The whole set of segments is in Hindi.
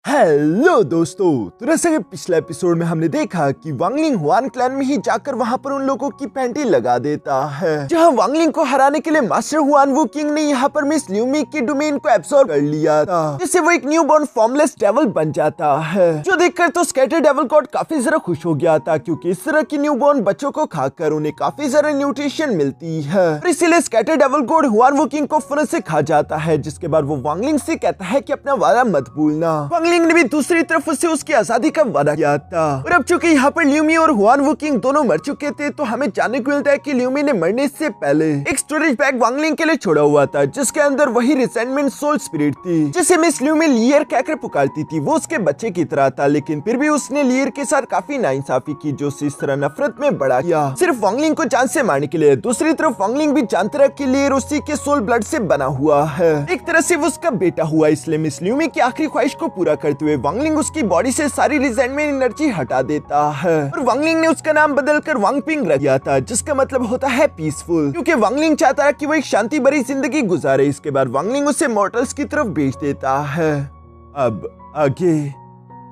हेलो दोस्तों, तो जैसे कि पिछले एपिसोड में हमने देखा कि वांगलिंग हुआन क्लैन में ही जाकर वहां पर उन लोगों की पैंटी लगा देता है, जहां वांगलिंग को हराने के लिए मास्टर हुआन वू किंग ने यहाँ पर मिस ल्यूमी की डोमेन को एब्सॉर्ब कर लिया था, जिससे वो एक न्यूबॉर्न फॉर्मलेस डेविल बन जाता है। जो देखकर तो स्कैटर डेविल गॉड काफी जरा खुश हो गया था, क्योंकि इस तरह की न्यूबॉर्न बच्चों को खाकर उन्हें काफी जरा न्यूट्रिशन मिलती है। और इसीलिए स्कैटर डेविल गॉड हुआन वू किंग को फौरन से खा जाता है, जिसके बाद वो वांगलिंग से कहता है कि अपना वादा मत भूलना। वांगलिंग ने भी दूसरी तरफ उससे उसकी आजादी का वादा किया था। और अब चूंकि यहाँ पर ल्यूमी और हुआन वू किंग दोनों मर चुके थे, तो हमें जानने को मिलता है कि ल्यूमी ने मरने से पहले एक स्टोरेज बैग वांगलिंग के लिए छोड़ा हुआ था, जिसके अंदर वही रिसेंटमेंट सोल स्पिरिट थी जिसे मिस ल्यूमी लियर कहकर पुकारती थी। वो उसके बच्चे की तरह था, लेकिन फिर भी उसने लियर के साथ काफी नाइंसाफी की, जो उसे इस तरह नफरत में बढ़ा किया, सिर्फ वांगलिंग को जान से मारने के लिए। दूसरी तरफ वांगलिंग भी जानता रहा कि लियर उसी के सोल ब्लड से बना हुआ है, एक तरह से वो उसका बेटा हुआ। इसलिए मिस ल्यूमी की आखिरी ख्वाहिश को पूरा करते हुए वांगलिंग उसकी बॉडी से सारी रिजेंटमेंट एनर्जी हटा देता है। और वांगलिंग ने उसका नाम बदलकर वांगपिंग रख दिया था, जिसका मतलब होता है पीसफुल, क्योंकि वांगलिंग चाहता है कि वो एक शांति भरी जिंदगी गुजारे। इसके बाद वांगलिंग उसे मॉर्टल्स की तरफ भेज देता है। अब आगे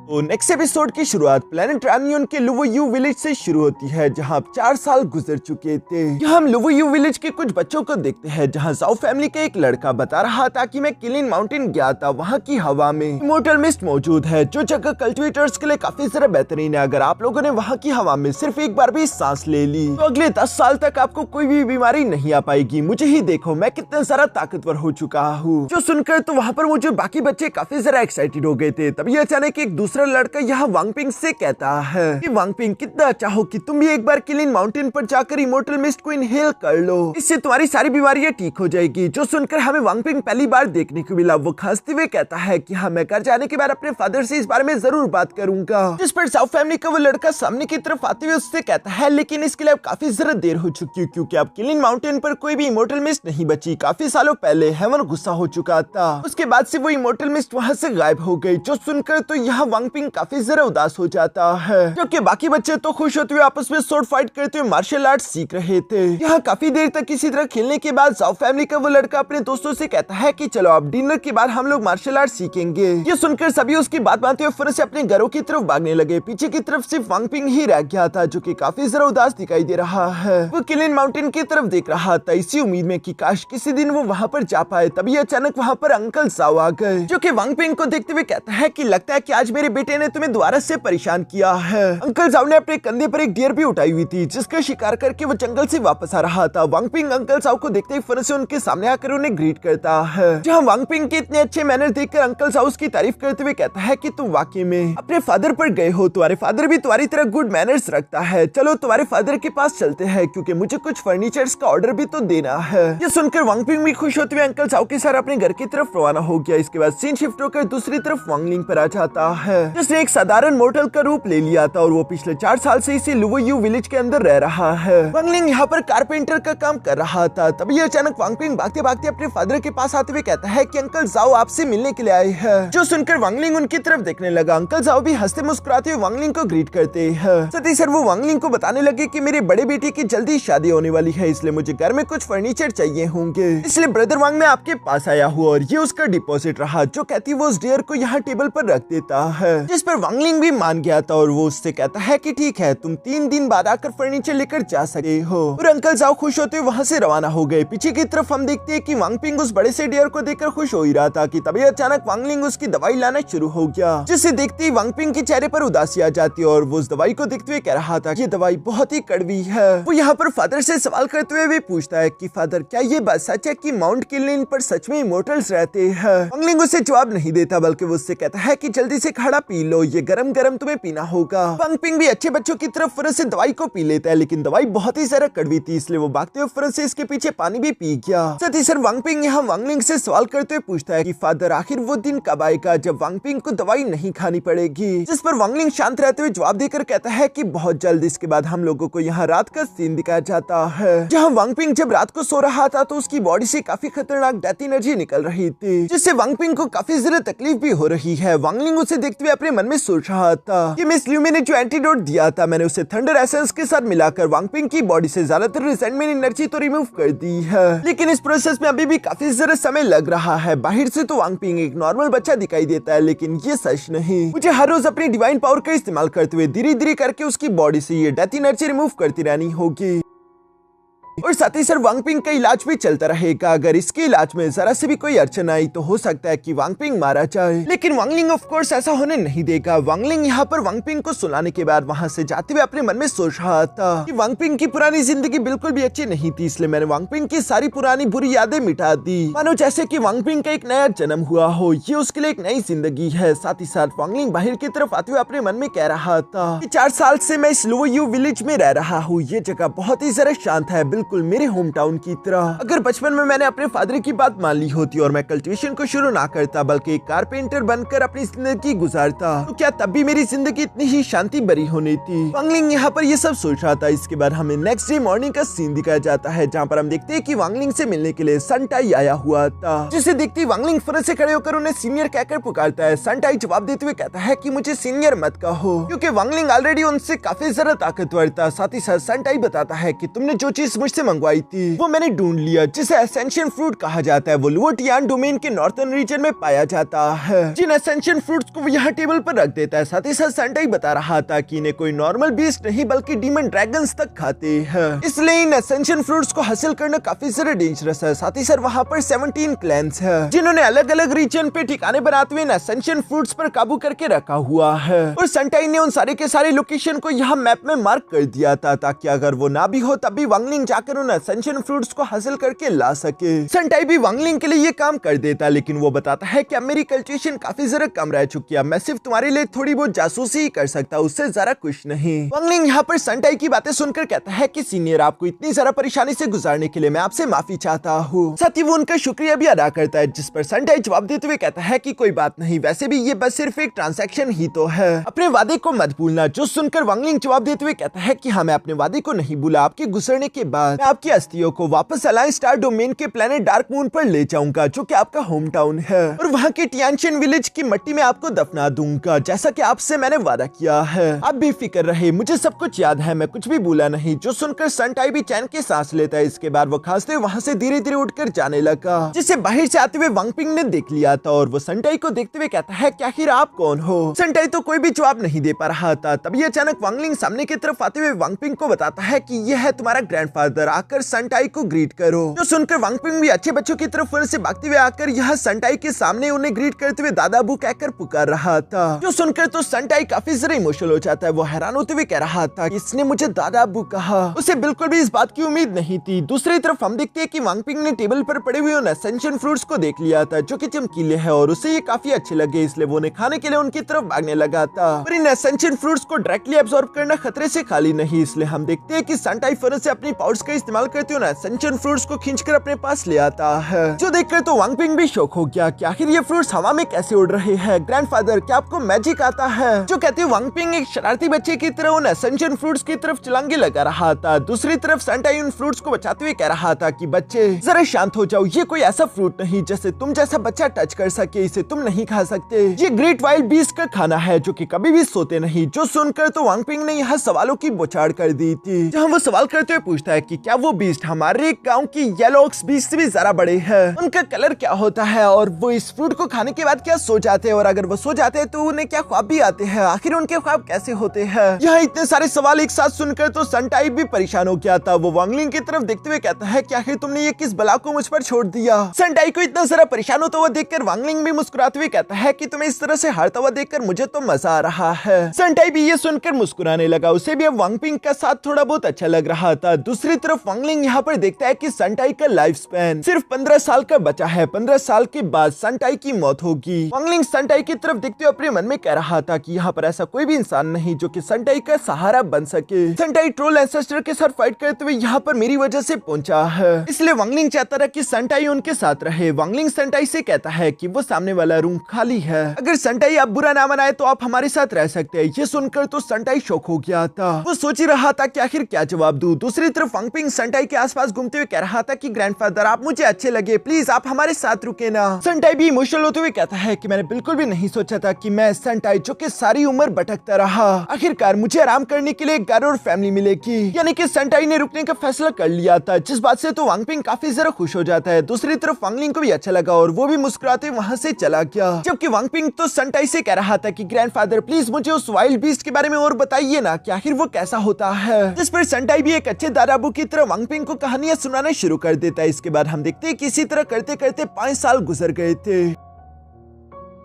तो नेक्स्ट एपिसोड की शुरुआत प्लेनेट रानियन के लुवोयू विलेज से शुरू होती है, जहां 4 साल गुजर चुके थे। यहाँ हम लुवोयू विलेज के कुछ बच्चों को देखते हैं, जहां जाओ फैमिली का एक लड़का बता रहा था कि मैं किलिन माउंटेन गया था, वहां की हवा में इमोर्टल मिस्ट मौजूद है, जो जगह कल्टिवेटर्स के लिए काफी ज्यादा बेहतरीन है। अगर आप लोगों ने वहाँ की हवा में सिर्फ एक बार भी सांस ले ली, तो अगले 10 साल तक आपको कोई भी बीमारी नहीं आ पाएगी। मुझे ही देखो, मैं कितना ज्यादा ताकतवर हो चुका हूँ। जो सुनकर तो वहाँ पर मुझे बाकी बच्चे काफी ज्यादा एक्साइटेड हो गए थे। तभी अचानक एक दूसरा लड़का यहाँ वांगपिंग से कहता है कि वांगपिंग, कितना चाहो कि तुम भी एक बार किलिन माउंटेन पर जाकर इमोर्टल मिस्ट को इनहेल कर लो, इससे तुम्हारी सारी बीमारियां ठीक हो जाएगी। जो सुनकर हमें वांगपिंग पहली बार देखने को मिला। वो खांसते हुए कहता है कि हाँ, मैं घर जाने के बाद अपने फादर से इस बारे में जरूर बात करूंगा। जिस पर साउथ फैमिली का वो लड़का सामने की तरफ आते हुए उससे कहता है, लेकिन इसके लिए अब काफी जरा देर हो चुकी है, क्योंकि अब किलिन माउंटेन पर कोई भी इमोर्टल मिस्ट नहीं बची। काफी सालों पहले हेवन गुस्सा हो चुका था, उसके बाद से वो इमोर्टल मिस्ट वहाँ से गायब हो गई। जो सुनकर तो यहाँ वांगपिंग काफी जरा उदास हो जाता है, क्योंकि बाकी बच्चे तो खुश होते हुए आपस में स्वॉर्ड फाइट करते हुए मार्शल आर्ट सीख रहे थे। यहाँ काफी देर तक किसी तरह खेलने के बाद जाओ फैमिली का वो लड़का अपने दोस्तों से कहता है कि चलो अब डिनर के बाद हम लोग मार्शल आर्ट सीखेंगे। ये सुनकर सभी उसकी बात मानते हुए फिर से अपने घरों की तरफ भागने लगे। पीछे की तरफ सिर्फ वांगपिंग ही रह गया था, जो कि काफी जरा उदास दिखाई दे रहा है। वो किलिन माउंटेन की तरफ देख रहा था, इसी उम्मीद में कि काश किसी दिन वो वहाँ पर जा पाए। तभी अचानक वहाँ पर अंकल जाओ आ गए, जो कि वांगपिंग को देखते हुए कहता है कि लगता है कि आज मेरे बेटे ने तुम्हें दोबारा से परेशान किया है। अंकल जाओ ने अपने कंधे पर एक डियर भी उठाई हुई थी, जिसका शिकार करके वो जंगल से वापस आ रहा था। वांगपिंग अंकल जाओ को देखते ही फौरन से उनके सामने आकर उन्हें ग्रीट करता है। जहां वांगपिंग के इतने अच्छे मैनर देखकर अंकल जाओ उसकी तारीफ करते हुए कहता है कि तुम वाकई में अपने फादर पर गए हो, तुम्हारे फादर भी तुम्हारी तरह गुड मैनर्स रखता है। चलो तुम्हारे फादर के पास चलते हैं, क्योंकि मुझे कुछ फर्नीचर्स का ऑर्डर भी तो देना है। ये सुनकर वांगपिंग भी खुश होते हुए अंकल जाओ के साथ अपने घर की तरफ रवाना हो गया। इसके बाद सीन शिफ्ट होकर दूसरी तरफ वांगलिंग पर आ जाता है, जिसने एक साधारण मोर्टल का रूप ले लिया था, और वो पिछले 4 साल से इसी लुवोयू विलेज के अंदर रह रहा है। वांगलिंग यहाँ पर कारपेंटर का काम कर रहा था। तभी अचानक वांगपिंग भागते भागते अपने फादर के पास आते हुए कहता है कि अंकल जाओ आपसे मिलने के लिए आए हैं। जो सुनकर वांगलिंग उनकी तरफ देखने लगा। अंकल जाओ भी हंसते मुस्कुराते हुए वांगलिंग को ग्रीट करते हैं। साथ ही सर वो वांगलिंग को बताने लगे कि मेरे बड़े बेटे की जल्दी शादी होने वाली है, इसलिए मुझे घर में कुछ फर्नीचर चाहिए होंगे, इसलिए ब्रदर वांग मैं आपके पास आया हूँ। और ये उसका डिपॉजिट रहा, जो कहती वो उस डियर को यहाँ टेबल पर रख देता है, जिस पर वांगलिंग भी मान गया था। और वो उससे कहता है कि ठीक है, तुम 3 दिन बाद आकर फर्नीचर लेकर जा सकते हो। और अंकल जाओ खुश होते हुए वहाँ से रवाना हो गए। पीछे की तरफ हम देखते हैं कि वांगपिंग उस बड़े से डियर को देखकर खुश हो ही रहा था कि तभी अचानक वांगलिंग उसकी दवाई लाना शुरू हो गया, जिसे देखते ही वांगपिंग के चेहरे पर उदासी आ जाती है। और वो उस दवाई को देखते हुए कह रहा था ये दवाई बहुत ही कड़वी है। वो यहाँ पर फादर से सवाल करते हुए भी पूछता है कि फादर, क्या ये बात सच है कि माउंट किलिन पर सच में इमोर्टल्स रहते हैं? वांगलिंग उसे जवाब नहीं देता, बल्कि वो उससे कहता है कि जल्दी से खाना पी लो, ये गरम गरम तुम्हें पीना होगा। वांगपिंग भी अच्छे बच्चों की तरफ फौरन से दवाई को पी लेता है, लेकिन दवाई बहुत ही ज्यादा कड़वी थी, इसलिए वो भागते हुए फौरन से इसके पीछे पानी भी पी गया। साथ ही सर वांगपिंग यहाँ वांगलिंग से सवाल करते हुए पूछता है कि फादर, आखिर वो दिन कब आएगा जब वांगपिंग को दवाई नहीं खानी पड़ेगी? जिस पर वांगलिंग शांत रहते हुए जवाब देकर कहता है कि बहुत जल्द। इसके बाद हम लोगों को यहाँ रात का सीन दिखाया जाता है, जहाँ वांगपिंग जब रात को सो रहा था तो उसकी बॉडी से काफी खतरनाक डेथ एनर्जी निकल रही थी, जिससे वांगपिंग को काफी ज्यादा तकलीफ भी हो रही है। वांगलिंग उसे देखते हुए अपने मन में सोच रहा था कि मिस ल्यूमी ने जो एंटीडोट दिया था मैंने उसे थंडर एसेंस के साथ मिलाकर वांग पिंग की बॉडी से ज्यादातर रिसेंटमेंट एनर्जी तो रिमूव कर दी है, लेकिन इस प्रोसेस में अभी भी काफी ज्यादा समय लग रहा है। बाहर से तो वांग पिंग एक नॉर्मल बच्चा दिखाई देता है, लेकिन ये सच नहीं। मुझे हर रोज अपनी डिवाइन पावर का इस्तेमाल करते हुए धीरे धीरे करके उसकी बॉडी से ये डेथ एनर्जी रिमूव करती रहनी होगी, और साथ ही सर वांग पिंग का इलाज भी चलता रहेगा। अगर इसके इलाज में जरा से भी कोई अड़चन आई तो हो सकता है कि वांग पिंग मारा जाए, लेकिन वांगलिंग ऑफ कोर्स ऐसा होने नहीं देगा। वांगलिंग यहाँ पर वांग पिंग को सुलाने के बाद वहाँ से जाते हुए अपने मन में सोच रहा था कि वांग पिंग की पुरानी जिंदगी बिल्कुल भी अच्छी नहीं थी, इसलिए मैंने वांग पिंग की सारी पुरानी बुरी यादें मिटा दी, मानो जैसे कि वांग पिंग का एक नया जन्म हुआ हो। ये उसके लिए एक नई जिंदगी है। साथ ही साथ वांगलिंग बाहर की तरफ आते हुए अपने मन में कह रहा था कि 4 साल से मैं इस लो यू विलेज में रह रहा हूँ। ये जगह बहुत ही जरा शांत है, बिल्कुल मेरे होम टाउन की तरह। अगर बचपन में मैंने अपने फादर की बात मान ली होती और मैं कल्टीवेशन को शुरू ना करता बल्कि एक कारपेंटर बनकर अपनी जिंदगी गुजारता, तो क्या तब भी मेरी जिंदगी इतनी ही शांति भरी होनी थी। वांगलिंग यहाँ पर ये सब सोच रहा था। इसके बाद हमें नेक्स्ट डे मॉर्निंग का सीन दिखाया जाता है, जहाँ पर हम देखते हैं कि वांगलिंग से मिलने के लिए सन टाई आया हुआ था, जिसे देखते ही वांगलिंग फौरन से खड़े होकर उन्हें सीनियर कहकर पुकारता है। सन टाई जवाब देते हुए कहता है कि मुझे सीनियर मत कहो, क्योंकि वांगलिंग ऑलरेडी उनसे काफी ज्यादा ताकतवर था। साथ ही साथ सन टाई बताता है कि तुमने जो चीज मुझसे मंगवाई थी वो मैंने ढूंढ लिया, जिसे एसेंशियल फ्रूट कहा जाता है। वो लुओटियान डोमेन के नॉर्थर्न रीजन में पाया जाता है। जिन एसेंशियल फ्रूट्स को वो यहाँ टेबल पर रख देता है। साथ ही साथ सन टाई बता रहा था कि इन्हें कोई नॉर्मल बीस्ट नहीं बल्कि डीमन ड्रैगन्स तक खाते हैं, इसलिए इन एसेंशियल फ्रूट्स को हासिल करना काफी ज्यादा डेंजरस है। साथ ही सर वहाँ पर 17 क्लैंस है जिन्होंने अलग अलग रीजन पे ठिकाने बनाते हुए इन एसेंशियल फ्रूट्स पर काबू करके रखा हुआ है, और सन टाई ने उन सारे के सारे लोकेशन को यहाँ मैप में मार्क कर दिया था, ताकि अगर वो ना भी हो तब भी वांगलिंग जाकर उन एसेंशियल फ्रूट्स को हासिल करके ला सके। सन टाई भी वांगलिंग के लिए ये काम कर देता, लेकिन वो बताता है कि अब मेरी कल्टीवेशन काफी जरा कम रह चुकी है, मैं सिर्फ तुम्हारे लिए थोड़ी बहुत जासूसी ही कर सकता, उससे जरा कुछ नहीं। वांगलिंग यहाँ पर सन टाई की बातें सुनकर कहता है कि सीनियर, आपको इतनी जरा परेशानी से गुजारने के लिए मैं आपसे माफी चाहता हूँ। साथ ही वो उनका शुक्रिया भी अदा करता है, जिस पर सन टाई जवाब देते हुए कहता है कि कोई बात नहीं, वैसे भी ये बस सिर्फ एक ट्रांजैक्शन ही तो है, अपने वादे को मत भूलना। जो सुनकर वांगलिंग जवाब देते हुए कहता है कि हाँ, मैं अपने वादे को नहीं भूला। आपके गुजरने के बाद मैं आपकी अस्थियों को वापस अलायंस स्टार डोमेन के प्लेनेट डार्क मून पर ले जाऊंगा, जो कि आपका होम टाउन है, और वहाँ के टियानशिन विलेज की मिट्टी में आपको दफना दूंगा, जैसा कि आपसे मैंने वादा किया है। आप बेफिक्र रहे, मुझे सब कुछ याद है, मैं कुछ भी भूला नहीं। जो सुनकर सन टाई भी चैन के सांस लेता है। इसके बाद वो खांसते हुए वहाँ से धीरे धीरे उठकर जाने लगा, जिसे बाहर से आते हुए वांग पिंग ने देख लिया था, और वो सन टाई को देखते हुए कहता है कि आखिर आप कौन हो। सन टाई तो कोई भी जवाब नहीं दे पा रहा था। तभी अचानक वांगलिंग सामने की तरफ आते हुए वांग पिंग को बताता है कि यह है तुम्हारा ग्रैंडफादर, आकर सन टाई को ग्रीट करो। जो सुनकर वांग पिंग भी अच्छे बच्चों की तरफ फिर से भागते हुए आकर यह सन टाई के सामने उन्हें ग्रीट करते हुए दादा अबू कहकर पुकार रहा था। जो सुनकर तो सन टाई काफी जरा इमोशनल हो जाता है। वो हैरान होते हुए कह रहा था कि इसने मुझे दादा अबू कहा, उसे बिल्कुल भी इस बात की उम्मीद नहीं थी। दूसरी तरफ हम देखते हैं कि वांग पिंग ने टेबल पर पड़े हुए उन एसेंशियल फ्रूट्स को देख लिया था, जो कि चमकीले हैं, और उसे ये काफी अच्छे लगे, इसलिए वो उन्हें खाने के लिए उनकी तरफ भागने लगा था। पर इन एसेंशियल फ्रूट्स को डायरेक्टली एब्सॉर्ब करना खतरे से खाली नहीं, इसलिए हम देखते हैं कि सन टाई फौरन से अपनी पावर्स का इस्तेमाल करते हुए एसेंशियल फ्रूट्स को खींचकर अपने पास ले आता है। जो देखकर तो वांग पिंग भी शौक हो गया कि आखिर ये फ्रूट्स हवा में कैसे उड़ रहे हैं। ग्रैंडफादर, क्या आपको मैजिक आता है? जो कहते हैं वांग पिंग एक शरारती बच्चे की तरह उन एसेंशियल फ्रूट्स की तरफ छलांगे लगा रहा था। दूसरी तरफ सन टाई उन फ्रूट्स को बचाते हुए कह रहा था कि बच्चे जरा शांत हो जाओ, ये कोई ऐसा फ्रूट नहीं जैसे तुम जैसा बच्चा टच कर सके, इसे तुम नहीं खा सकते। ये ग्रेट वाइल्ड बीस्ट का खाना है, जो कि कभी भी सोते नहीं। जो सुनकर तो वांग पिंग ने यहाँ सवालों की बौछार कर दी थी, जहाँ वो सवाल करते हुए पूछता है कि क्या वो बीस्ट हमारे गाँव की येलो ऑक्स बीस्ट से भी जरा बड़े हैं, उनका कलर क्या होता है, और वो इस फ्रूट को खाने के बाद क्या सो जाते हैं, और अगर वो सो जाते हैं तो उन्हें क्या ख्वाब भी आते हैं, आखिर उनके ख्वाब कैसे होते हैं। यहाँ इतने सारे सवाल एक साथ सुनकर तो सन टाई भी परेशान हो गया था। वो वांगलिंग की तरफ देखते हुए कहता है कि आखिर तुमने ये किस बला को मुझ पर छोड़ दिया। सन टाई को इतना सारा परेशान होता हुआ देखकर वांगलिंग भी मुस्कुराते हुए कहता है कि तुम्हें इस तरह से हारता हुआ देखकर मुझे तो मजा आ रहा है। सन टाई भी ये सुनकर मुस्कुराने लगा, उसे भी अब वांग पिंग का साथ थोड़ा बहुत अच्छा लग रहा था। दूसरी तरफ वांगलिंग यहाँ पर देखता है कि सन टाई का लाइफ स्पैन सिर्फ 15 साल का बचा है। 15 साल के बाद सन टाई की मौत होगी। वांगलिंग सन टाई की तरफ देखते हुए अपने मन में कह रहा था कि यहाँ पर ऐसा कोई भी इंसान नहीं जो कि सन टाई का सहारा बन सके। सन टाई ट्रोल एंसेस्टर के साथ फाइट करते हुए यहाँ पर मेरी वजह से पहुंचा है, इसलिए वांगलिंग चाहता था कि सन टाई उनके साथ रहे। वांगलिंग सन टाई से कहता है कि वो सामने वाला रूम खाली है, अगर सन टाई आप बुरा ना मनाए तो आप हमारे साथ रह सकते हैं। ये सुनकर तो सन टाई शॉक हो गया था। वो सोच ही रहा था कि आखिर क्या जवाब दूं। दूसरी तरफ वांग वांगपिंग संटाई के आसपास घूमते हुए कह रहा था कि ग्रैंडफादर आप मुझे अच्छे लगे, प्लीज आप हमारे साथ रुके ना। संटाई भी इमोशनल होते हुए कहता है कि मैंने बिल्कुल भी नहीं सोचा था कि मैं संटाई जो कि सारी उम्र भटकता रहा, आखिरकार मुझे आराम करने के लिए एक घर और फैमिली मिलेगी। यानी कि संटाई ने रुकने का फैसला कर लिया था, जिस बात से तो वांगपिंग काफी जरा खुश हो जाता है। दूसरी तरफ वांगलिंग को भी अच्छा लगा और वो भी मुस्कुराते वहां से चला गया। जबकि वांगपिंग तो संटाई से कह रहा था कि ग्रैंडफादर प्लीज मुझे उस वाइल्ड बीस्ट के बारे में और बताइए ना कि आखिर वो कैसा होता है। जिस पर संटाई भी एक अच्छे दादाबू की तरह वांगपिंग को कहानियां सुनाना शुरू कर देता है। इसके बाद हम देखते हैं कि इसी तरह करते करते 5 साल गुजर गए थे।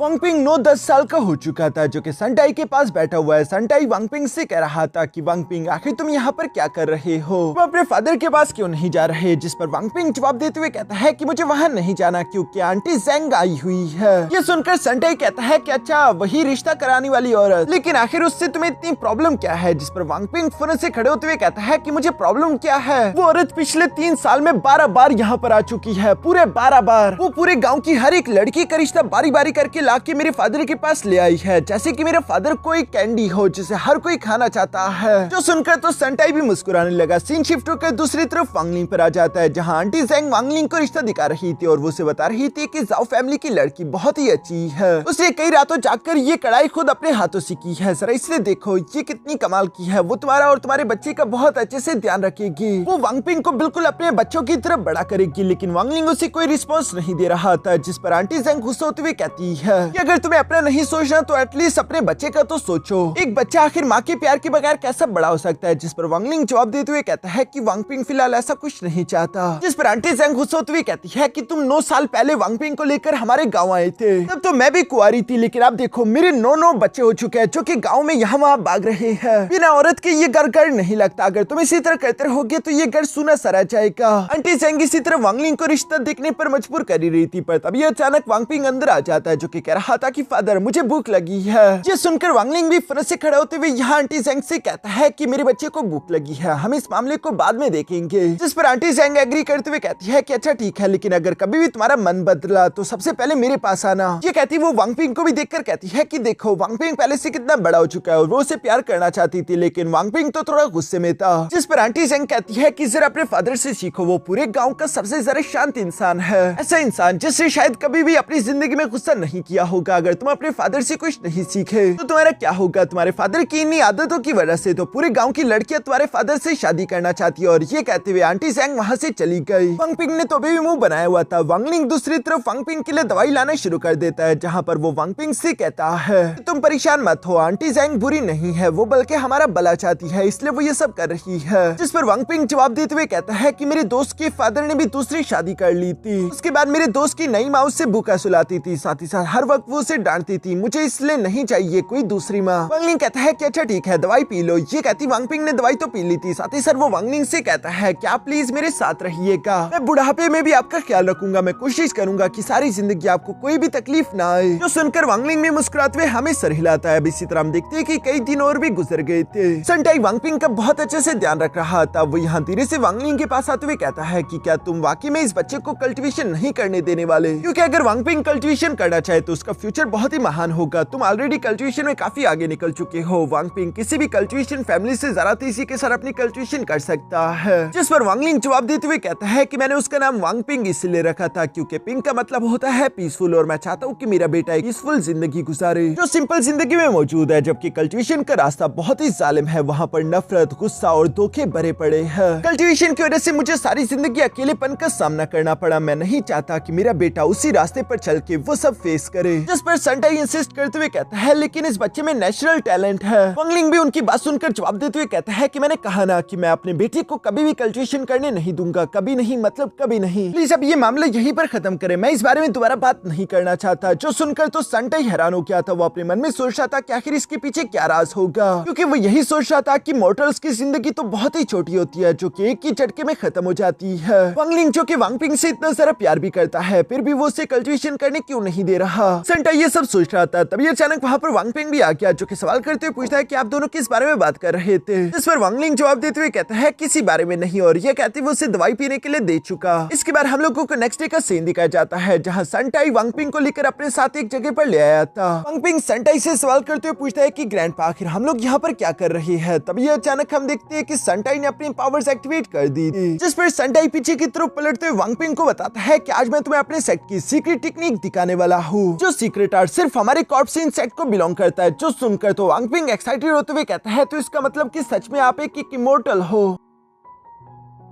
वांगपिंग 9-10 साल का हो चुका था, जो कि संटाई के पास बैठा हुआ है। संटाई वांगपिंग से कह रहा था कि वांगपिंग आखिर तुम यहाँ पर क्या कर रहे हो, वो अपने फादर के पास क्यों नहीं जा रहे। जिस पर वांगपिंग जवाब देते हुए कहता है कि मुझे वहाँ नहीं जाना क्योंकि आंटी जेंग आई हुई है। ये सुनकर संटाई कहता है कि अच्छा वही रिश्ता कराने वाली औरत, लेकिन आखिर उससे तुम्हें इतनी प्रॉब्लम क्या है। जिस पर वांगपिंग फौरन से खड़े होते हुए कहता है कि मुझे प्रॉब्लम क्या है, वो औरत पिछले 3 साल में 12 बार यहाँ पर आ चुकी है, पूरे 12 बार। वो पूरे गाँव की हर एक लड़की का रिश्ता बारी बारी करके ला के मेरे फादर के पास ले आई है, जैसे कि मेरा फादर कोई कैंडी हो जिसे हर कोई खाना चाहता है। जो सुनकर तो संटाई भी मुस्कुराने लगा। सीन शिफ्ट होकर दूसरी तरफ वांगलिंग पर आ जाता है, जहां आंटी जेंग वांगलिंग को रिश्ता दिखा रही थी और वो उसे बता रही थी कि जाओ फैमिली की लड़की बहुत ही अच्छी है, उसने कई रातों जागकर ये कढ़ाई खुद अपने हाथों से की है, जरा इसलिए देखो ये कितनी कमाल की है, वो तुम्हारा और तुम्हारे बच्चे का बहुत अच्छे से ध्यान रखेगी, वो वांगपिंग को बिल्कुल अपने बच्चों की तरफ बड़ा करेगी। लेकिन वांगलिंग उसे कोई रिस्पॉन्स नहीं दे रहा था। जिस पर आंटी जेंग गुस्सा होते हुए कहती है कि अगर तुम्हें अपना नहीं सोचना तो एटलीस्ट अपने बच्चे का तो सोचो, एक बच्चा आखिर माँ के प्यार के बगैर कैसा बड़ा हो सकता है। जिस पर वांगलिंग जवाब देते हुए कहता है कि वांगपिंग फिलहाल ऐसा कुछ नहीं चाहता। जिस पर आंटी जेंग गुस्सा होते हुए कहती है कि तुम 9 साल पहले वांगपिंग को लेकर हमारे गाँव आए थे, तब तो मैं भी कुंवारी थी, लेकिन अब देखो मेरे 9 बच्चे हो चुके हैं जो कि गाँव में यहाँ वहाँ भाग रहे हैं। बिना औरत के ये घर नहीं लगता, अगर तुम इसी तरह करते रहोगे तो ये घर सूना सा रह जाएगा। आंटी जेंग इसी तरह वांगलिंग को रिश्ता देखने पर मजबूर कर ही रही थी, पर तभी अचानक वांगपिंग अंदर आ जाता है, जो कि कह रहा था कि फादर मुझे भूख लगी है। ये सुनकर वांगलिंग भी फौरन से खड़े होते हुए यहाँ आंटी जेंग से कहता है कि मेरे बच्चे को भूख लगी है, हम इस मामले को बाद में देखेंगे। जिस पर आंटी जेंग एग्री करते हुए कहती है कि अच्छा ठीक है, लेकिन अगर कभी भी तुम्हारा मन बदला तो सबसे पहले मेरे पास आना। ये कहती वो वांगपिंग को भी देखकर कहती है कि देखो वांगपिंग पहले से कितना बड़ा हो चुका है और वो उसे प्यार करना चाहती थी, लेकिन वांगपिंग तो थोड़ा गुस्से में था। जिस पर आंटी जेंग कहती है कि जरा अपने फादर से सीखो, वो पूरे गाँव का सबसे ज्यादा शांत इंसान है, ऐसा इंसान जिससे शायद कभी भी अपनी जिंदगी में गुस्सा नहीं किया होगा। अगर तुम अपने फादर से कुछ नहीं सीखे तो तुम्हारा क्या होगा। तुम्हारे फादर की इन्हीं आदतों की वजह से तो पूरे गांव की लड़कियां तुम्हारे फादर से शादी करना चाहती है। और ये कहते हुए आंटी जेंग वहां से चली गई। वांगपिंग ने तो अभी भी मुंह बनाया हुआ था। वांगलिंग दूसरी तरफ वांगपिंग के लिए दवाई लाना शुरू कर देता है, जहां पर वो वांगपिंग से कहता है तुम परेशान मत हो, आंटी जेंग बुरी नहीं है, वो बल्कि हमारा भला चाहती है, इसलिए वो ये सब कर रही है। जिस पर वांगपिंग जवाब देते हुए कहता है कि मेरे दोस्त के फादर ने भी दूसरी शादी कर ली थी, उसके बाद मेरे दोस्त की नई माँ उससे भूखा सुलाती थी, साथ ही साथ हर वक्त वो उसे डांटती थी, मुझे इसलिए नहीं चाहिए कोई दूसरी माँ। वांगलिंग कहता है कि अच्छा ठीक है दवाई पी लो। ये कहती वांगपिंग ने दवाई तो पी ली थी। साथ ही साथ वो वांगलिंग से कहता है कि आप प्लीज मेरे साथ रहिएगा, मैं बुढ़ापे में भी आपका ख्याल रखूंगा, मैं कोशिश करूंगा कि सारी जिंदगी आपको कोई भी तकलीफ ना आए। जो सुनकर वांगलिंग भी मुस्कुराते हुए हमें सर हिलाता है। अब इसी तरह हम देखते हैं कि कई दिन और भी गुजर गए थे। संटाई वांगपिंग का बहुत अच्छे से ध्यान रख रहा था। वो यहाँ धीरे से वांगलिंग के पास आते हुए कहता है कि क्या तुम वाकई में इस बच्चे को कल्टीवेशन नहीं करने देने वाले, क्योंकि अगर वांगपिंग कल्टीवेशन करना चाहे तो उसका फ्यूचर बहुत ही महान होगा। तुम ऑलरेडी कल्टीवेशन में काफी आगे निकल चुके हो। वांगपिंग किसी भी कल्टीवेशन फैमिली से ज्यादा तेजी के साथ अपनी कल्टीवेशन कर सकता है। जिस पर वांगलिंग जवाब देते हुए कहता है कि मैंने उसका नाम वांगपिंग इसलिए रखा था क्योंकि पिंग का मतलब होता है पीसफुल, और मैं चाहता हूँ कि मेरा बेटा एक पीसफुल जिंदगी गुजारे जो सिंपल जिंदगी में मौजूद है। जबकि कल्टीवेशन का रास्ता बहुत ही जालिम है, वहाँ पर नफरत, गुस्सा और धोखे भरे पड़े हैं। कल्टीवेशन की वजह से मुझे सारी जिंदगी अकेलेपन का सामना करना पड़ा। मैं नहीं चाहता कि मेरा बेटा उसी रास्ते पर चल के वो सब फेस करे। जिस पर संटाई इंसिस्ट करते हुए कहता है लेकिन इस बच्चे में नेचुरल टैलेंट है। वांगलिंग भी उनकी बात सुनकर जवाब देते हुए कहता है कि मैंने कहा ना कि मैं अपने बेटे को कभी भी कल्टीवेशन करने नहीं दूंगा, कभी नहीं मतलब कभी नहीं। प्लीज अब ये मामला यहीं पर खत्म करें, मैं इस बारे में दोबारा बात नहीं करना चाहता। जो सुनकर तो संटाई हैरान हो गया था। वो अपने मन में सोच रहा था कि आखिर इसके पीछे क्या राज होगा, क्योंकि वो यही सोच रहा था कि मॉर्टल्स की जिंदगी तो बहुत ही छोटी होती है जो कि एक ही झटके में खत्म हो जाती है। वांगलिंग जो कि वांगपिंग से इतना सारा प्यार भी करता है, फिर भी वो उसे कल्टीवेशन करने क्यों नहीं दे रहा। सेंटाई ये सब सोच रहा था, तभी अचानक वहाँ पर वांगपिंग भी आ गया, जो कि सवाल करते हुए पूछता है कि आप दोनों किस बारे में बात कर रहे थे। इस पर वांगलिंग जवाब देते हुए कहता है किसी बारे में नहीं, और ये कहते हुए उसे दवाई पीने के लिए दे चुका। इसके बाद हम लोगों को नेक्स्ट डे का सीन दिखाया जाता है, जहाँ सेंटाई वांगपिंग को लेकर अपने साथ एक जगह पर ले आया था। वांगपिंग सेंटाई से सवाल करते हुए पूछता है कि ग्रैंडपा आखिर हम लोग यहाँ पर क्या कर रहे हैं। तभी अचानक हम देखते हैं कि सेंटाई ने अपनी पावर्स एक्टिवेट कर दी थी, जिस पर सेंटाई पीछे की तरफ पलटते हुए वांगपिंग को बताता है कि आज मैं तुम्हें अपने सेट की सीक्रेट टेक्निक दिखाने वाला हूँ, जो सीक्रेट आर्ट सिर्फ हमारे कॉर्प्स इन सेट को बिलोंग करता है। जो सुनकर तो वांगपिंग एक्साइटेड होते हुए कहता है तो इसका मतलब कि सच में आप एक इमोर्टल हो।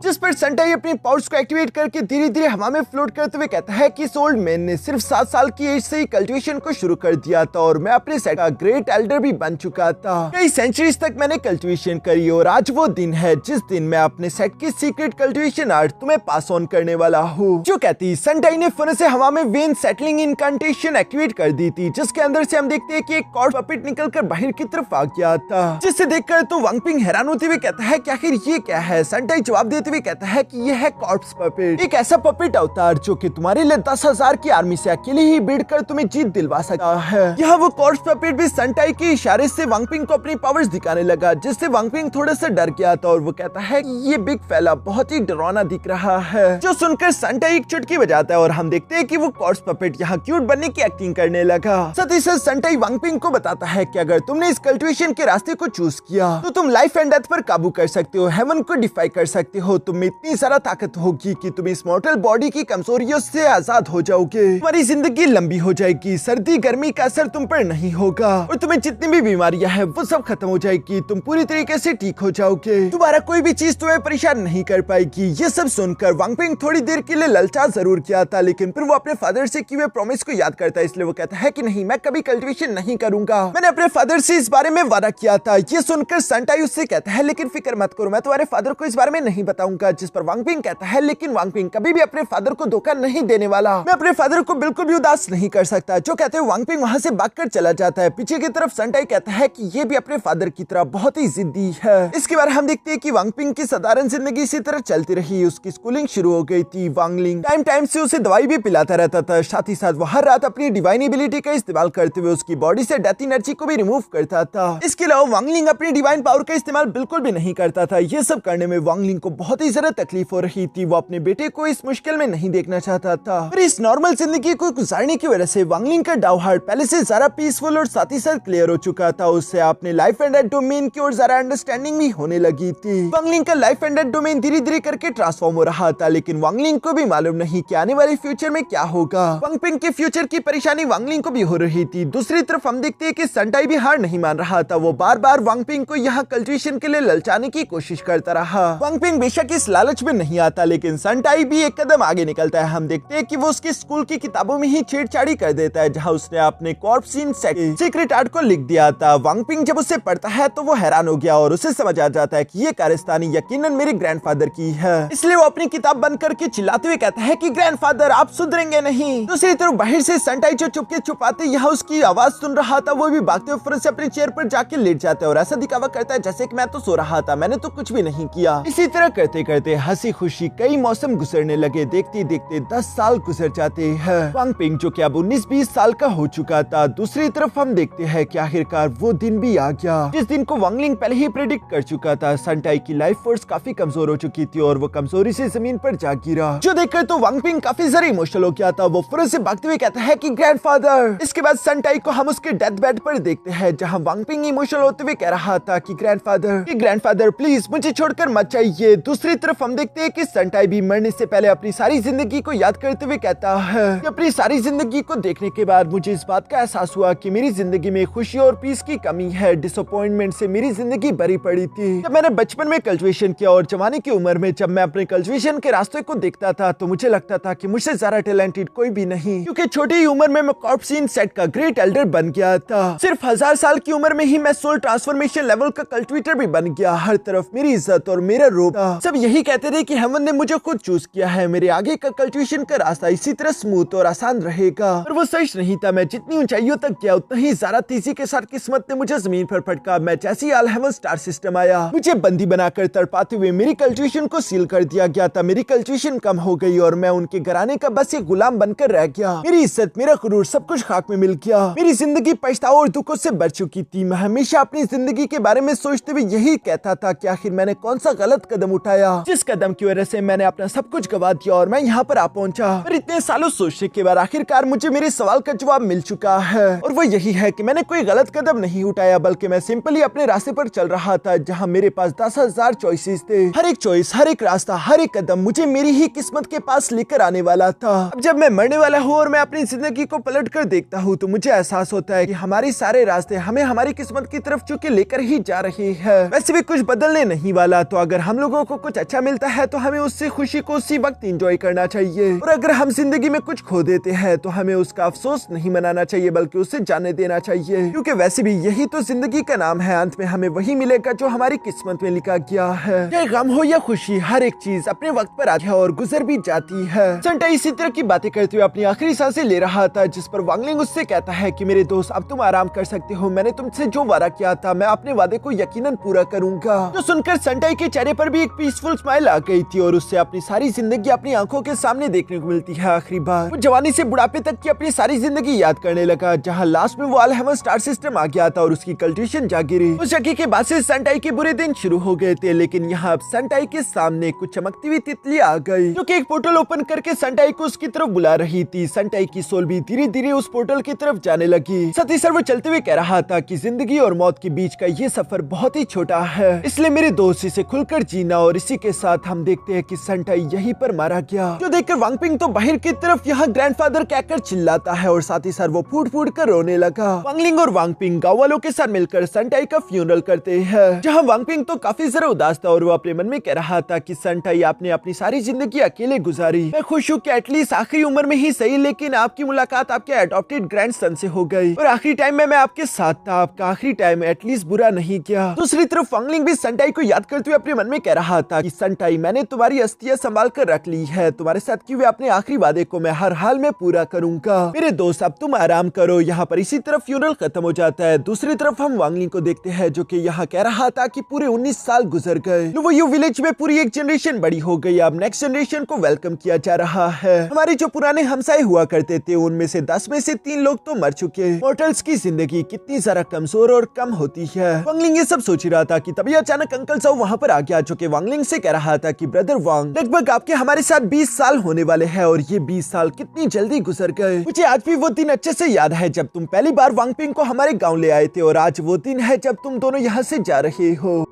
जिस पर सेंटाई अपनी पावर्स को एक्टिवेट करके धीरे धीरे हवा में फ्लोट करते हुए कहता है कि इस ओल्ड मैन ने सिर्फ 7 साल की एज से ही कल्टीवेशन को शुरू कर दिया था, और मैं अपने सेट का ग्रेट एल्डर भी बन चुका था। कई सेंचुरीज तक मैंने कल्टीवेशन करी, और आज वो दिन है जिस दिन मैं अपने सेट की सीक्रेट कल्टीवेशन आर्ट तुम्हें पास ऑन करने वाला हूँ। जो कहती सेंटाई ने फिर से हवा में वेन सेटलिंग इनकांटेशन एक्टिवेट कर दी थी, जिसके अंदर से हम देखते हैं कि एक कॉर्ड पपेट निकलकर बाहर की तरफ आ गया था, जिसे देखकर तो वांगपिंग हैरान होते हुए कहता है कि आखिर ये क्या है। सेंटाई जवाब देते हुए कहता है कि यह है कॉर्प्स पपेट, एक ऐसा पपेट अवतार जो कि तुम्हारे लिए 10,000 की आर्मी से अकेले ही भिड़ कर तुम्हें जीत दिलवा सकता है। यह वो कॉर्प्स पपेट भी सेंटाई के इशारे से वांगपिंग को अपनी पावर्स दिखाने लगा, जिससे वांगपिंग थोड़ा सा डर गया था, और वो कहता है कि ये बिग फैला बहुत ही डरावना दिख रहा है। जो सुनकर सेंटाई एक चुटकी बजाता है, और हम देखते हैं कि वो कॉर्प्स पपेट यहाँ क्यूट बनने की एक्टिंग करने लगा। साथ ही साथ सेंटाई वांगपिंग को बताता है कि अगर तुमने इस कल्टीवेशन के रास्ते को चूज किया तो तुम लाइफ एंड डेथ पर काबू कर सकते हो, हेवन को डिफाई कर सकते हो, तुम इतनी सारा ताकत होगी कि तुम इस मॉर्टल बॉडी की कमजोरियों से आजाद हो जाओगे, तुम्हारी जिंदगी लंबी हो जाएगी, सर्दी गर्मी का असर तुम पर नहीं होगा, और तुम्हें जितनी भी बीमारियां हैं वो सब खत्म हो जाएगी, तुम पूरी तरीके से ठीक हो जाओगे, दोबारा कोई भी चीज तुम्हें परेशान नहीं कर पाएगी। ये सब सुनकर वांगपिंग थोड़ी देर के लिए ललचा जरूर किया था, लेकिन फिर वो अपने फादर से किए हुए प्रॉमिस को याद करता है, इसलिए वो कहता है कि नहीं, मैं कभी कल्टीवेशन नहीं करूंगा, मैंने अपने फादर से इस बारे में वादा किया था। ये सुनकर सेंटाई उससे कहता है लेकिन फिक्र मत करो, मैं तुम्हारे फादर को इस बारे में नहीं बताऊंगा। जिस पर वांगपिंग कहता है लेकिन वांगपिंग कभी भी अपने फादर को धोखा नहीं देने वाला, मैं अपने फादर को बिल्कुल भी उदास नहीं कर सकता। जो कहते हैं वांगपिंग वहां से भागकर चला जाता है। पीछे की तरफ सेंटाई कहता है कि ये भी अपने फादर की तरह बहुत ही जिद्दी है। इसके बाद हम देखते हैं कि वांगपिंग की साधारण जिंदगी इसी तरह चलती रही, उसकी स्कूलिंग शुरू हो गई थी। वांगलिंग टाइम टाइम से उसे दवाई भी पिलाता रहता था, साथ ही साथ वो हर रात अपनी डिवाइन एबिलिटी का इस्तेमाल करते हुए उसकी बॉडी से डेथ एनर्जी को भी रिमूव करता था। इसके अलावा वांगलिंग अपनी डिवाइन पावर का इस्तेमाल बिल्कुल भी नहीं करता था। ये सब करने में वांगलिंग को बहुत ही ज्यादा तकलीफ हो रही थी, वो अपने बेटे को इस मुश्किल में नहीं देखना चाहता था, और इस नॉर्मल जिंदगी को गुजारने की वजह से वांगलिंग का डाउ हार्ट पहले से ज्यादा पीसफुल और साथ ही साथ क्लियर हो चुका था। उससे अपने लाइफ एंड डेथ डोमेन की ओर ज्यादा अंडरस्टैंडिंग भी होने लगी थी। वांगलिंग का लाइफ एंड डेथ डोमेन धीरे धीरे करके ट्रांसफॉर्म हो रहा था, लेकिन वांगलिंग को भी मालूम नहीं कि आने वाले फ्यूचर में क्या होगा। वांगपिंग के फ्यूचर की परेशानी वांगलिंग को भी हो रही थी। दूसरी तरफ हम देखते हैं कि सेंटाई भी हार नहीं मान रहा था, वो बार बार वांगपिंग को यहाँ कल्टीवेशन के लिए ललचाने की कोशिश करता रहा। वांगपिंग बेशक इस लालच में नहीं आता, लेकिन सेंटाई भी एक कदम आगे निकलता है। हम देखते हैं कि वो उसकी स्कूल की किताबों में ही छेड़छाड़ी कर देता है, जहां उसने अपने कॉर्प्स इन सीक्रेट आर्ट को लिख दिया था। वांगपिंग जब उसे पढ़ता है तो वो हैरान हो गया, और उसे समझ आ जाता है कि ये कारस्तानी यकीनन मेरे ग्रैंडफादर की है। इसलिए वो अपनी किताब बंद करके चिल्लाते हुए कहता है कि ग्रैंडफादर आप सुधरेंगे नहीं। दूसरी तरफ बाहर से सेंटाई जो चुपके छुपाते यहाँ उसकी आवाज सुन रहा था, वो भी भागते हुए फिर से अपनी चेयर पर जाके लेट जाता है और ऐसा दिखावा करता है जैसे कि मैं तो सो रहा था, मैंने तो कुछ भी नहीं किया। इसी तरह करते करते हंसी खुशी कई मौसम गुजरने लगे। देखते देखते 10 साल गुजर जाते हैं। वांगपिंग जो कि अब 19-20 साल का हो चुका था। दूसरी तरफ हम देखते हैं कि आखिरकार वो दिन भी आ गया जिस दिन को वांगलिंग पहले ही प्रेडिक्ट कर चुका था। सेंटाई की लाइफ फोर्स काफी कमजोर हो चुकी थी और वो कमजोरी से जमीन पर जा गिरा, जो देखकर तो वांगपिंग काफी ज्यादा इमोशनल हो गया था। वो फौरन से भागते हुए कहता है कि ग्रैंडफादर। इसके बाद सेंटाई को हम उसके डेथ बेड पर देखते हैं, जहां वांगपिंग इमोशनल होते हुए कह रहा था कि ग्रैंडफादर प्लीज मुझे छोड़कर मत जाइए। दूसरी तरफ हम देखते हैं कि सेंटाई भी मरने से पहले अपनी सारी जिंदगी को याद करते हुए कहता है कि अपनी सारी जिंदगी को देखने के बाद मुझे इस बात का एहसास हुआ कि मेरी जिंदगी में खुशी और पीस की कमी है। डिसअपॉइंटमेंट से मेरी जिंदगी भरी पड़ी थी। जब मैंने बचपन में कल्टीवेशन किया और जवानी की उम्र में जब मैं अपने कल्टीवेशन के रास्ते को देखता था तो मुझे लगता था कि मुझसे ज्यादा टैलेंटेड कोई भी नहीं, क्योंकि छोटी ही उम्र में मैं कॉर्प्सीन सेट का ग्रेट एल्डर बन गया था। सिर्फ 1000 साल की उम्र में ही मैं सोल ट्रांसफॉर्मेशन लेवल का कल्टीवेटर भी बन गया। हर तरफ मेरी इज्जत और मेरा रूप था। सब यही कहते थे कि हेवन ने मुझे खुद चूज किया है, मेरे आगे का कल्टिवेशन का रास्ता इसी तरह स्मूथ और आसान रहेगा। और वो सच नहीं था। मैं जितनी ऊंचाइयों तक गया उतना ही ज्यादा तेजी के साथ किस्मत ने मुझे जमीन पर फटका। मैं जैसे ही हेवन स्टार सिस्टम आया, मुझे बंदी बनाकर तड़पाते हुए मेरी कल्टिवेशन को सील कर दिया गया था। मेरी कल्टिवेशन कम हो गई और मैं उनके घराने का बस एक गुलाम बनकर रह गया। मेरी इज्जत, मेरा गुरूर सब कुछ खाक में मिल गया। मेरी जिंदगी पछताओ और दुखों से भर चुकी थी। मैं हमेशा अपनी जिंदगी के बारे में सोचते हुए यही कहता था कि आखिर मैंने कौन सा गलत कदम उठाया, जिस कदम की वजह से मैंने अपना सब कुछ गवा दिया और मैं यहाँ पर आ पहुंचा। पर इतने सालों सोचने के बाद आखिरकार मुझे मेरे सवाल का जवाब मिल चुका है, और वो यही है कि मैंने कोई गलत कदम नहीं उठाया, बल्कि मैं सिंपली अपने रास्ते पर चल रहा था, जहाँ मेरे पास 10,000 चॉइसेस थे। हर एक चॉइस, हर एक रास्ता, हर एक कदम मुझे मेरी ही किस्मत के पास लेकर आने वाला था। अब जब मैं मरने वाला हूँ और मैं अपनी जिंदगी को पलट कर देखता हूँ, तो मुझे एहसास होता है कि हमारे सारे रास्ते हमें हमारी किस्मत की तरफ चुके लेकर ही जा रही है। वैसे भी कुछ बदलने नहीं वाला, तो अगर हम लोगों को कुछ अच्छा मिलता है तो हमें उससे खुशी को उसी वक्त एंजॉय करना चाहिए, और अगर हम जिंदगी में कुछ खो देते हैं तो हमें उसका अफसोस नहीं मनाना चाहिए, बल्कि उसे जाने देना चाहिए, क्योंकि वैसे भी यही तो जिंदगी का नाम है। अंत में हमें वही मिलेगा जो हमारी किस्मत में लिखा गया है। चाहे गम हो या खुशी, हर एक चीज अपने वक्त पर आती है और गुजर भी जाती है। संटा इसी तरह की बातें करते हुए अपनी आखिरी सांसें ले रहा था, जिस पर वांगलिंग उससे कहता है कि मेरे दोस्त, अब तुम आराम कर सकते हो। मैंने तुमसे जो वादा किया था, मैं अपने वादे को यकीनन पूरा करूंगा। जो सुनकर संटाई के चेहरे पर भी एक पीसफुल स्माइल आ गई थी, और उससे अपनी सारी जिंदगी अपनी आंखों के सामने देखने को मिलती है। आखिरी बार वो जवानी से बुढ़ापे तक की अपनी सारी जिंदगी याद करने लगा, जहाँ लास्ट में वो हेवन स्टार सिस्टम आ गया था और उसकी कल्टिवेशन जागी रही। उस जगह के बाद से संटाई के बुरे दिन शुरू हो गए थे, लेकिन यहाँ अब संटाई के सामने कुछ चमकती हुई तितली आ गई, जो कि एक पोर्टल ओपन करके संटाई को उसकी तरफ बुला रही थी। संटाई की सोल भी धीरे धीरे उस पोर्टल की तरफ जाने लगी। साथ ही सर वो चलते हुए कह रहा था कि जिंदगी और मौत के बीच का ये सफर बहुत ही छोटा है, इसलिए मेरे दोस्त इसे खुलकर जीना। और इसी के साथ हम देखते हैं कि संटाई यहीं पर मारा गया, जो देखकर वांगपिंग तो बाहर की तरफ यहाँ ग्रैंडफादर कहकर चिल्लाता है, और साथ ही सर वो फूट फूट कर रोने लगा। वांगलिंग और वांगपिंग गाँव वालों के साथ मिलकर संटाई का फ्यूनरल करते हैं, जहाँ वांगपिंग तो काफी जरा उदास था और वो अपने मन में कह रहा था कि संटाई, आपने अपनी सारी जिंदगी अकेले गुजारी। मैं खुश हूँ कि एटलीस्ट आखिरी उम्र में ही सही, लेकिन आपकी मुलाकात आपके एडॉप्टेड ग्रैंडसन से हो गई, और आखिरी टाइम में मैं आपके साथ था। आपका आखिरी टाइम एटलीस्ट बुरा नहीं किया। दूसरी तरफ वांगलिंग भी संटाई को याद करते हुए अपने मन में कह रहा था कि संटाई, मैंने तुम्हारी अस्थियां संभाल कर रख ली है, तुम्हारे साथ किए हुए अपने आखिरी वादे को मैं हर हाल में पूरा करूंगा। मेरे दोस्त, अब तुम आराम करो। यहाँ पर इसी तरफ फ्यूनरल खत्म हो जाता है। दूसरी तरफ हम वांगलिंग को देखते हैं, जो कि यहाँ कह रहा था कि पूरे 19 साल गुजर गए। लुवोयू विलेज में पूरी एक जनरेशन बड़ी हो गई। अब नेक्स्ट जनरेशन को वेलकम किया जा रहा है। हमारे जो पुराने हमसाए हुआ करते थे, उनमें से 10 में से 3 लोग तो मर चुके। मॉर्टल्स की जिंदगी कितनी जरा कमजोर और कम होती है। वांगलिंग ये सब सोच रहा था कि तभी अचानक अंकल जाओ वहाँ पर आ गया, जो कि वांगलिंग से कह रहा था कि ब्रदर वांग, लगभग आपके हमारे साथ 20 साल होने वाले हैं, और ये 20 साल कितनी जल्दी गुजर गए। मुझे आज भी वो दिन अच्छे से याद है जब तुम पहली बार वांगपिंग को हमारे गाँव ले आए थे, और आज वो दिन है जब तुम दोनों यहाँ से जा रहे हो।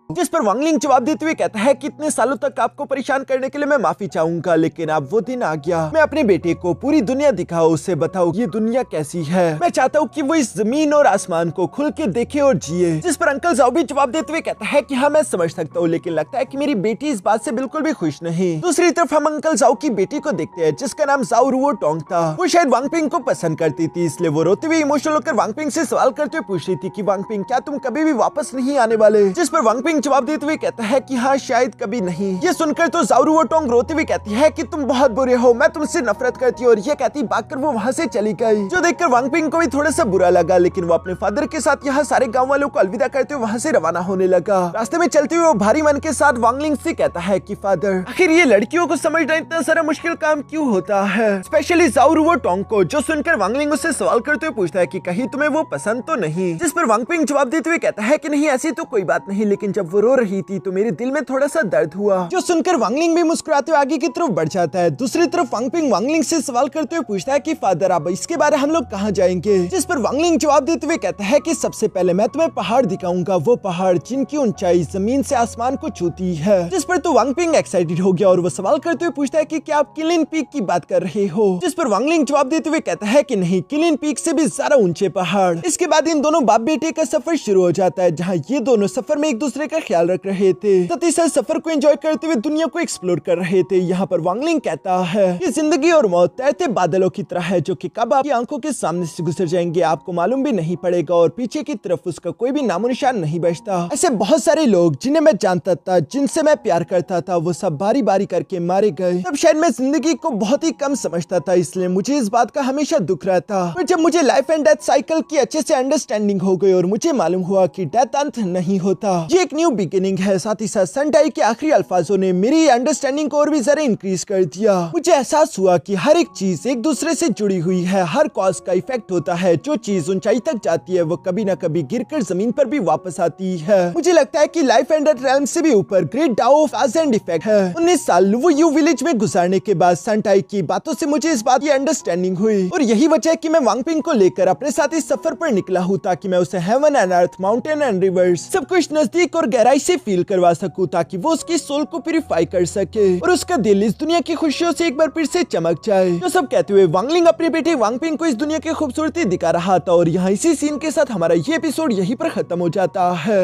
जिस पर वांगलिंग जवाब देते हुए कहता है कि इतने सालों तक आपको परेशान करने के लिए मैं माफी चाहूंगा, लेकिन अब वो दिन आ गया। मैं अपने बेटे को पूरी दुनिया दिखाऊं, उसे बताऊं ये दुनिया कैसी है। मैं चाहता हूं कि वो इस जमीन और आसमान को खुल के देखे और जिए। जिस पर अंकल जाओ भी जवाब देते हुए कहता है कि हाँ मैं समझ सकता हूँ, लेकिन लगता है कि मेरी बेटी इस बात से बिल्कुल भी खुश नहीं। दूसरी तरफ हम अंकल जाओ की बेटी को देखते हैं, जिसका नाम जाओ रुओ टोंग था। वो शायद वांगपिंग को पसंद करती थी, इसलिए वो रोते हुए इमोशनल होकर वांगपिंग से सवाल करते हुए पूछ रही थी कि वांगपिंग, क्या तुम कभी भी वापस नहीं आने वाले? जिस पर वांगपिंग जवाब देते हुए कहता है कि हाँ शायद कभी नहीं। ये सुनकर तो जाओ रुओ टोंग रोते हुए कहती है कि तुम बहुत बुरे हो, मैं तुमसे नफरत करती हूँ, और ये कहती भागकर वो वहाँ से चली गई। जो देखकर वांगपिंग को भी थोड़ा सा बुरा लगा, लेकिन वो अपने फादर के साथ यहाँ सारे गाँव वालों को अलविदा करते हुए वहाँ से रवाना होने लगा। रास्ते में चलते हुए वो भारी मन के साथ वांगलिंग से कहता है कि फादर, आखिर ये लड़कियों को समझना इतना सारा मुश्किल काम क्यों होता है, स्पेशली जाओ रुओ टोंग को। जो सुनकर वांगलिंग उससे सवाल करते हुए पूछता है कि कहीं तुम्हें वो पसंद तो नहीं। जिस पर वांगपिंग जवाब देते हुए कहता है कि नहीं ऐसी तो कोई बात नहीं, लेकिन जब वो रो रही थी तो मेरे दिल में थोड़ा सा दर्द हुआ। जो सुनकर वांगलिंग भी मुस्कुराते हुए आगे की तरफ बढ़ जाता है। दूसरी तरफ वांगपिंग वांगलिंग से सवाल करते हुए पूछता है कि फादर अब इसके बारे हम लोग कहाँ जाएंगे? जिस पर वांगलिंग जवाब देते हुए कहता है कि सबसे पहले मैं तुम्हें पहाड़ दिखाऊंगा, वो पहाड़ जिनकी ऊंचाई जमीन से आसमान को छूती है। जिस पर तो वांगपिंग एक्साइटेड हो गया और वो सवाल करते हुए पूछता है कि क्या आप किलिन पीक की बात कर रहे हो? जिस पर वांगलिंग जवाब देते हुए कहता है कि नहीं, किलिन पीक से भी ज्यादा ऊंचे पहाड़। इसके बाद इन दोनों बाप बेटे का सफर शुरू हो जाता है, जहाँ ये दोनों सफर में एक दूसरे का का ख्याल रख रहे थे, साथ ही साथ सफर को एंजॉय करते हुए दुनिया को एक्सप्लोर कर रहे थे। यहाँ पर वांगलिंग कहता है कि जिंदगी और मौत तैरते बादलों की तरह है जो कि कब आपकी आंखों के सामने से गुजर जाएंगे आपको मालूम भी नहीं पड़ेगा और पीछे की तरफ उसका कोई भी नामो निशान नहीं बचता। ऐसे बहुत सारे लोग जिन्हें मैं जानता था, जिनसे मैं प्यार करता था, वो सब बारी बारी करके मारे गए। तब शायद मैं जिंदगी को बहुत ही कम समझता था, इसलिए मुझे इस बात का हमेशा दुख रहता। पर जब मुझे लाइफ एंड डेथ साइकिल की अच्छे से अंडरस्टैंडिंग हो गई और मुझे मालूम हुआ कि डेथ अंत नहीं होता, ये एक न्यू बिगिनिंग है। साथ ही साथ सनटाई के आखिरी अल्फाजों ने मेरी अंडरस्टैंडिंग को और भी ज्यादा इंक्रीज कर दिया। मुझे एहसास हुआ कि हर एक चीज एक दूसरे से जुड़ी हुई है, हर कॉज का इफेक्ट होता है। जो चीज ऊंचाई तक जाती है वो कभी ना कभी गिरकर जमीन पर भी वापस आती है। मुझे लगता है कि लाइफ एंड डेथ रेल्म से भी ऊपर great tao of cause and effect है। 19 साल लुवोयू विलेज में गुजारने के बाद सनटाई की बातों से मुझे इस बात की अंडरस्टैंडिंग हुई और यही वजह है कि मैं वांगपिंग को लेकर अपने साथ इस सफर पर निकला हूँ ताकि मैं उसे heaven and earth, mountain and reverse सब कुछ नजदीक और गहराई से फील करवा सकूं ताकि वो उसकी सोल को प्यूरिफाई कर सके और उसका दिल इस दुनिया की खुशियों से एक बार फिर से चमक जाए। तो सब कहते हुए वांगलिंग अपनी बेटी वांगपिंग को इस दुनिया की खूबसूरती दिखा रहा था और यहाँ इसी सीन के साथ हमारा ये एपिसोड यहीं पर खत्म हो जाता है।